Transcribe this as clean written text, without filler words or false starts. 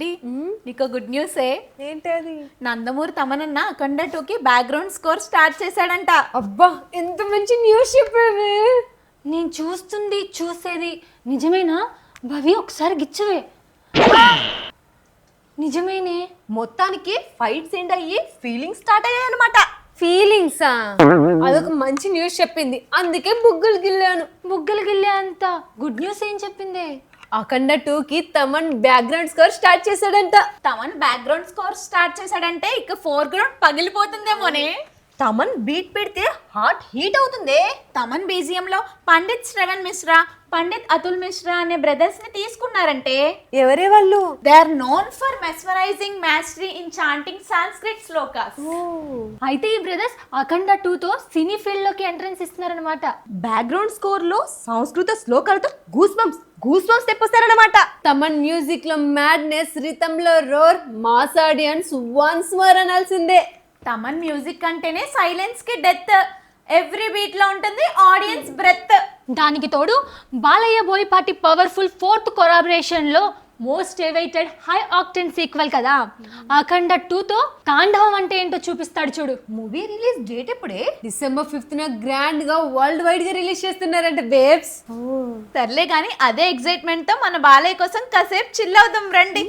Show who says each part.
Speaker 1: బండి నీకు good news
Speaker 2: ఏంటది?
Speaker 1: నందమూరి తమనన్న అఖండ 2కి బ్యాక్గ్రౌండ్ స్కోర్ స్టార్ట్ చేశాడంట.
Speaker 2: అబ్బా ఎంత మంచి న్యూస్ చెప్పావే.
Speaker 3: నేను చూసేది నిజమేనా? భవి ఒకసారి గిచ్చవే. నిజమేనే.
Speaker 1: మొత్తానికి ఫైట్స్ ఎండ్ అయ్యి ఫీలింగ్స్ స్టార్ట్ అయ్యాయి అనమాట.
Speaker 2: ఫీలింగ్సా? అదొక మంచి న్యూస్ చెప్పింది, అందుకే బుగ్గలు గిల్లాను.
Speaker 3: బుగ్గలు గిల్లే అంత గుడ్ న్యూస్ ఏం చెప్పిందే?
Speaker 2: అఖండ 2కి తమన్ బ్యాక్గ్రౌండ్ స్కోర్ స్టార్ట్ చేశాడంట.
Speaker 1: తమన్ బ్యాక్గ్రౌండ్ స్కోర్ స్టార్ట్ చేశాడంటే ఇక ఫోర్గ్రౌండ్ పగిలిపోతుందేమోనే.
Speaker 4: తమన్ బీట్ పెడితే హార్ట్ హీట్ అవుతుంది.
Speaker 1: తమన్ బీజిఎం లో పండిత్ శ్రవణ్ మిశ్రా, పండిత్ అతుల్ మిశ్రా అనే బ్రదర్స్ ని తీసుకున్నారంటే.
Speaker 2: ఎవరే వాళ్ళు?
Speaker 1: They are known for mesmerizing mastery in chanting Sanskrit shlokas.
Speaker 3: అయితే ఈ బ్రదర్స్ అఖండ 2తో సినీ ఫీల్డ్ లోకి ఎంట్రన్స్ ఇస్తున్నారనమాట.
Speaker 4: బ్యాక్గ్రౌండ్ స్కోర్ లో సంస్కృత శ్లోకాలతో గూస్ బంప్స్ తెప్పిస్తారన్నమాట.
Speaker 2: తమన్ మ్యూజిక్ లో మ్యాడ్నెస్, రిథమ్ లో roar, mass audience once more అనాల్సిందే.
Speaker 1: తమన్ మ్యూజిక్ అంటేనే సైలెన్స్ కి డెత్, ఎవ్రీ బీట్ లో ఉంటుంది ఆడియన్స్ బ్రెత్.
Speaker 3: దానికి తోడు Balayya Boyapati powerful 4th collaboration లో most awaited high octane sequel కదా. అఖండ 2తో తాండవం అంటే ఏంటో చూపిస్తాడు చూడు.
Speaker 4: మూవీ రిలీజ్ డేట్ ఎప్పుడే?
Speaker 2: December 5th గ్రాండ్ గా వరల్డ్ వైడ్ గా రిలీజ్ చేస్తున్నారంట బేబ్స్.
Speaker 1: సర్లే కానీ అదే ఎక్సైట్మెంట్ తో మన బాలయ్య కోసం కాసేపు చిల్ అవుదాం రండి.